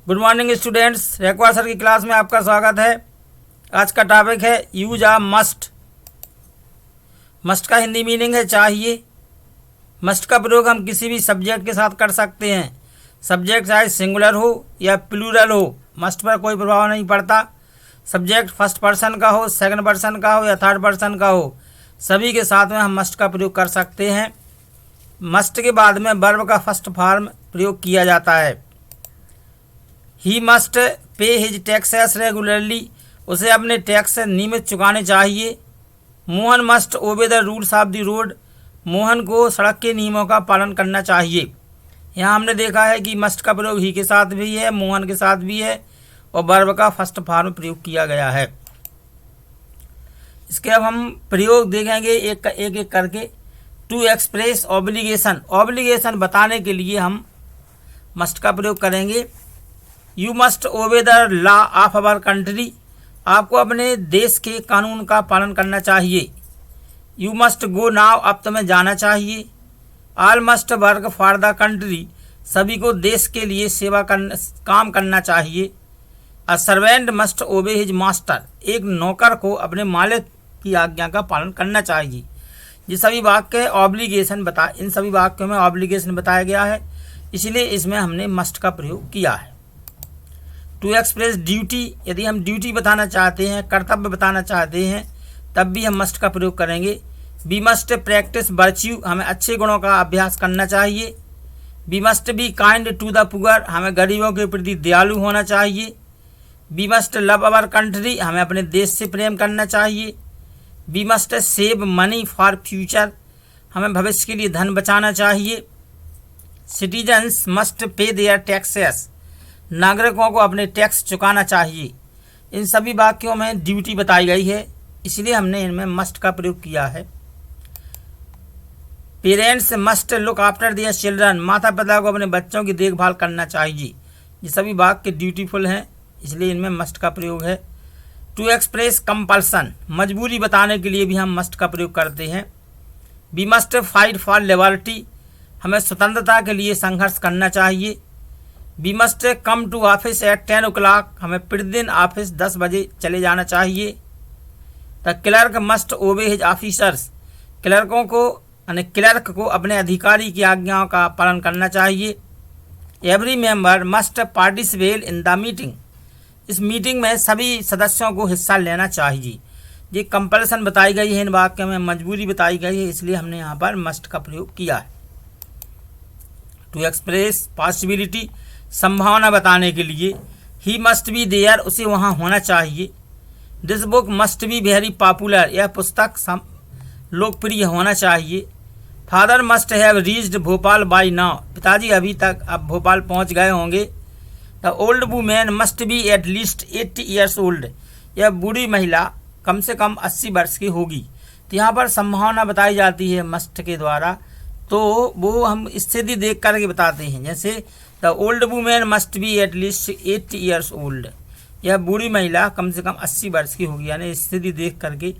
Good morning students, Rekwar sir की class में आपका स्वागत है। आज का टॉपिक है यूज ऑफ मस्ट। मस्ट का हिंदी मीनिंग है चाहिए। मस्ट का प्रयोग हम किसी भी सब्जेक्ट के साथ कर सकते हैं। सब्जेक्ट चाहे सिंगुलर हो या प्लूरल हो, मस्ट पर कोई प्रभाव नहीं पड़ता। सब्जेक्ट फर्स्ट पर्सन का हो, सेकंड पर्सन का हो या थर्ड पर्सन का हो, सभी के साथ में हम मस्ट का प्रयोग कर सकते हैं। मस्ट के बाद में वर्ब का फर्स्ट फॉर्म प्रयोग किया जाता है। He must pay his taxes regularly, उसे अपने टैक्स नियमित चुकाने चाहिए। Mohan must obey the rules of the road, Mohan को सड़क के नियमों का पालन करना चाहिए। यहाँ हमने देखा है कि मस्ट का प्रयोग ही के साथ भी है, मोहन के साथ भी है और वर्ब का फर्स्ट फॉर्म प्रयोग किया गया है। इसके अब हम प्रयोग देखेंगे एक एक करके। टू एक्सप्रेस ऑब्लिगेशन, ऑब्लिगेशन बताने के लिए हम मस्ट का प्रयोग करेंगे। You must obey the law of our country, आपको अपने देश के कानून का पालन करना चाहिए। यू मस्ट गो नाउ, अब तुम्हें जाना चाहिए। All must work for the country, सभी को देश के लिए काम करना चाहिए। अ सर्वेंट मस्ट ओबे हिज मास्टर, एक नौकर को अपने मालिक की आज्ञा का पालन करना चाहिए। ये सभी वाक्य ऑब्लिगेशन इन सभी वाक्यों में ऑब्लिगेशन बताया गया है, इसलिए इसमें हमने मस्ट का प्रयोग किया है। टू एक्सप्रेस ड्यूटी, यदि हम ड्यूटी बताना चाहते हैं, कर्तव्य बताना चाहते हैं, तब भी हम मस्ट का प्रयोग करेंगे। वी मस्ट प्रैक्टिस वर्च्यू, हमें अच्छे गुणों का अभ्यास करना चाहिए। We must be kind to the poor, हमें गरीबों के प्रति दयालु होना चाहिए। We must love our country, हमें अपने देश से प्रेम करना चाहिए। We must save money for future, हमें भविष्य के लिए धन बचाना चाहिए। Citizens must pay their taxes, नागरिकों को अपने टैक्स चुकाना चाहिए। इन सभी वाक्यों में ड्यूटी बताई गई है, इसलिए हमने इनमें मस्ट का प्रयोग किया है। Parents must look after their children, माता पिता को अपने बच्चों की देखभाल करना चाहिए। ये सभी वाक्य ड्यूटीफुल हैं, इसलिए इनमें मस्ट का प्रयोग है। टू एक्सप्रेस कंपल्सन, मजबूरी बताने के लिए भी हम मस्ट का प्रयोग करते हैं। We must fight for liberty, हमें स्वतंत्रता के लिए संघर्ष करना चाहिए। We must come to office at 10 o'clock, हमें प्रतिदिन ऑफिस 10 बजे चले जाना चाहिए। द क्लर्क मस्ट ओबे हिज ऑफिसर्स, क्लर्क को अपने अधिकारी की आज्ञाओं का पालन करना चाहिए। Every member must participate in the meeting, इस मीटिंग में सभी सदस्यों को हिस्सा लेना चाहिए। ये कंपल्सन बताई गई है इन वाक्यों में, मजबूरी बताई गई है, इसलिए हमने यहाँ पर मस्ट का प्रयोग किया है। टू एक्सप्रेस पॉसिबिलिटी, संभावना बताने के लिए। ही मस्ट बी देयर, उसे वहाँ होना चाहिए। This book must be very popular, यह पुस्तक लोकप्रिय होना चाहिए। Father must have reached Bhopal by now, पिताजी अभी तक अब भोपाल पहुँच गए होंगे। The old women must be at least 80 years old, यह बूढ़ी महिला कम से कम 80 वर्ष की होगी। तो यहाँ पर संभावना बताई जाती है मस्ट के द्वारा, तो वो हम स्थिति देख करके बताते हैं। जैसे the old women must be at least 80 years old, यह बूढ़ी महिला कम से कम 80 वर्ष की होगी, यानी स्थिति देख करके।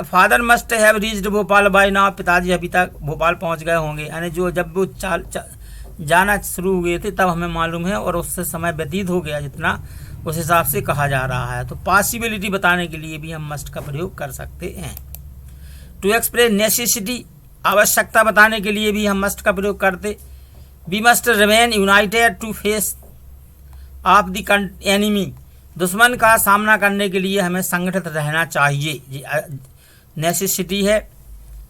Father must have reached Bhopal by now, पिताजी अभी तक भोपाल पहुंच गए होंगे, यानी जब वो जाना शुरू हुए थे तब हमें मालूम है और उससे समय व्यतीत हो गया जितना, उस हिसाब से कहा जा रहा है। तो पॉसिबिलिटी बताने के लिए भी हम मस्ट का प्रयोग कर सकते हैं। टू एक्सप्रेस नेसेसिटी, आवश्यकता बताने के लिए भी हम मस्ट का प्रयोग करते। We must remain united to face of the enemy, दुश्मन का सामना करने के लिए हमें संगठित रहना चाहिए, नेसेसिटी है।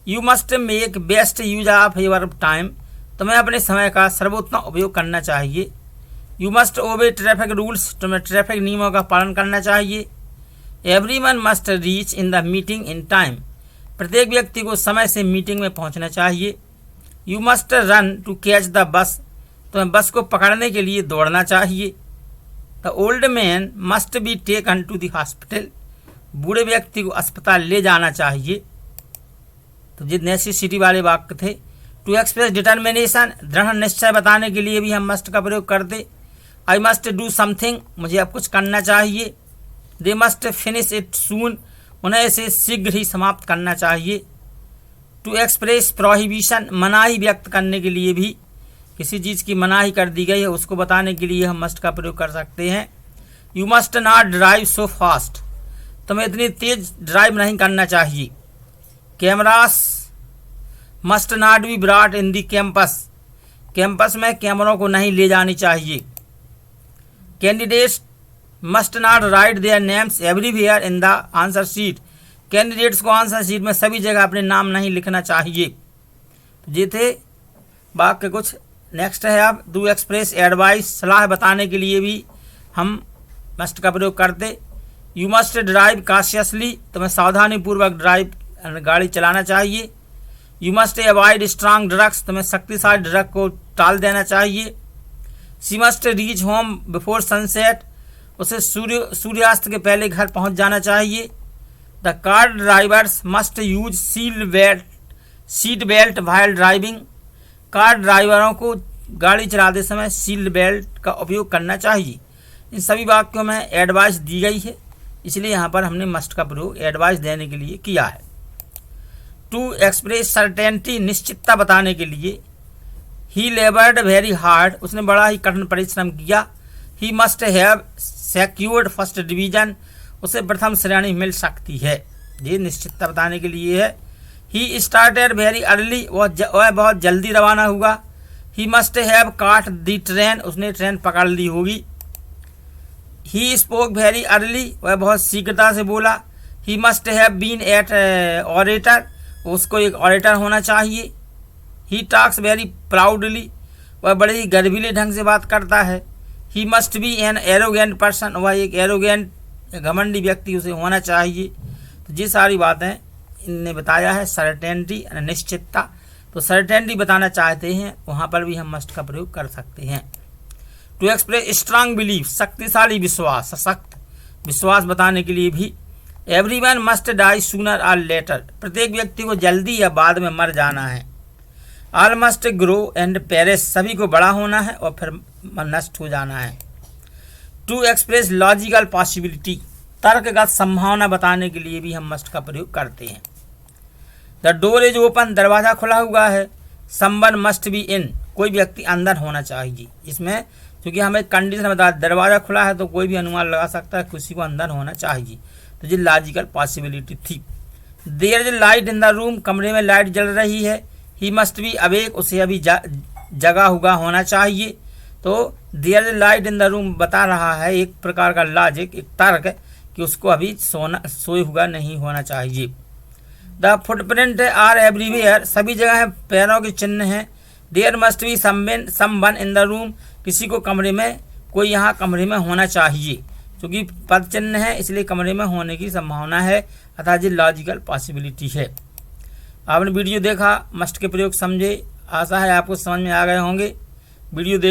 You must make best use of your time, तुम्हें अपने समय का सर्वोत्तम उपयोग करना चाहिए। You must obey traffic rules, तुम्हें ट्रैफिक नियमों का पालन करना चाहिए। Everyone must reach in the meeting in time, प्रत्येक व्यक्ति को समय से मीटिंग में पहुंचना चाहिए। You must run to catch the bus, तुम्हें बस को पकड़ने के लिए दौड़ना चाहिए। The old man must be taken to the hospital, बूढ़े व्यक्ति को अस्पताल ले जाना चाहिए। तो ये नेसेसिटी वाले वाक्य थे। टू एक्सप्रेस डिटर्मिनेशन, दृढ़ निश्चय बताने के लिए भी हम मस्ट का प्रयोग करते। आई मस्ट डू समथिंग, मुझे अब कुछ करना चाहिए। दे मस्ट फिनिश इट सून, उन्हें इसे शीघ्र ही समाप्त करना चाहिए। टू एक्सप्रेस प्रोहिबिशन, मनाही व्यक्त करने के लिए भी किसी चीज़ की मनाही कर दी गई है उसको बताने के लिए हम मस्ट का प्रयोग कर सकते हैं। You must not drive so fast, तुम्हें इतनी तेज ड्राइव नहीं करना चाहिए। Cameras must not be brought in the campus, campus में कैमरों को नहीं ले जानी चाहिए। Candidates must not right their names everywhere in the answer sheet, candidates को आंसर शीट में सभी जगह अपने नाम नहीं लिखना चाहिए। ये थे वाक्य कुछ। नेक्स्ट है अब टू एक्सप्रेस एडवाइस, सलाह बताने के लिए भी हम मस्ट का प्रयोग करते। यू मस्ट ड्राइव कॉशियसली, तुम्हें सावधानीपूर्वक गाड़ी चलाना चाहिए। You must avoid strong drugs, तुम्हें शक्तिशाली ड्रग को टाल देना चाहिए। She must reach home before sunset, उसे सूर्यास्त के पहले घर पहुंच जाना चाहिए। The car drivers must use seat belt while driving, car ड्राइवरों को गाड़ी चलाते समय सीट बेल्ट का उपयोग करना चाहिए। इन सभी वाक्यों में एडवाइस दी गई है, इसलिए यहाँ पर हमने मस्ट का प्रयोग एडवाइस देने के लिए किया है। टू एक्सप्रेस सर्टेनिटी, निश्चितता बताने के लिए। ही लेबर्ड वेरी हार्ड, उसने बड़ा ही कठिन परिश्रम किया। ही must have secured first division, उसे प्रथम श्रेणी मिल सकती है। ये निश्चितता बताने के लिए है। ही स्टार्टेड वेरी अर्ली, वह बहुत जल्दी रवाना हुआ। ही मस्ट हैव काट दी ट्रेन, उसने ट्रेन पकड़ ली होगी। ही स्पोक वेरी अर्ली, वह बहुत शीघ्रता से बोला। He must have been at orator, उसको एक ऑरेटर होना चाहिए। ही टॉक्स वेरी प्राउडली, वह बड़े ही गर्वीले ढंग से बात करता है। He must be an arrogant person, वह एक एरोगेंट घमंडी व्यक्ति उसे होना चाहिए। तो ये सारी बातें इनने बताया है। सर्टेनिटी निश्चितता, तो सर्टेनिटी बताना चाहते हैं वहाँ पर भी हम मस्ट का प्रयोग कर सकते हैं। टू एक्सप्रेस स्ट्रांग बिलीफ, शक्तिशाली विश्वास, सशक्त विश्वास बताने के लिए भी। एवरीवन मस्ट डाई सूनर और लेटर, प्रत्येक व्यक्ति को जल्दी या बाद में मर जाना है। All must grow and perish, सभी को बड़ा होना है और फिर नष्ट हो जाना है। टू एक्सप्रेस लॉजिकल पॉसिबिलिटी, तर्कगत संभावना बताने के लिए भी हम मस्ट का प्रयोग करते हैं। द डोर इज ओपन, दरवाज़ा खुला हुआ है। समवन मस्ट बी इन, कोई व्यक्ति अंदर होना चाहिए। इसमें क्योंकि हमें कंडीशन बता, दरवाज़ा खुला है तो कोई भी अनुमान लगा सकता है किसी को अंदर होना चाहिए, तो ये लॉजिकल पॉसिबिलिटी थी। There is light in the room, कमरे में लाइट जल रही है। ही मस्ट बी अवेक, उसे अभी जगा हुआ होना चाहिए। तो there is light in the room बता रहा है एक प्रकार का लॉजिक, एक तर्क कि उसको अभी सोए हुआ नहीं होना चाहिए। द फुटप्रिंट आर एवरीवेयर, सभी जगह पैरों के चिन्ह हैं। There must be someone in the room, किसी को कमरे में, कोई यहाँ कमरे में होना चाहिए। क्योंकि पद चिन्ह है इसलिए कमरे में होने की संभावना है, अतः ये लॉजिकल पॉसिबिलिटी है। आपने वीडियो देखा, मस्ट के प्रयोग समझे, आशा है आपको समझ में आ गए होंगे। वीडियो देख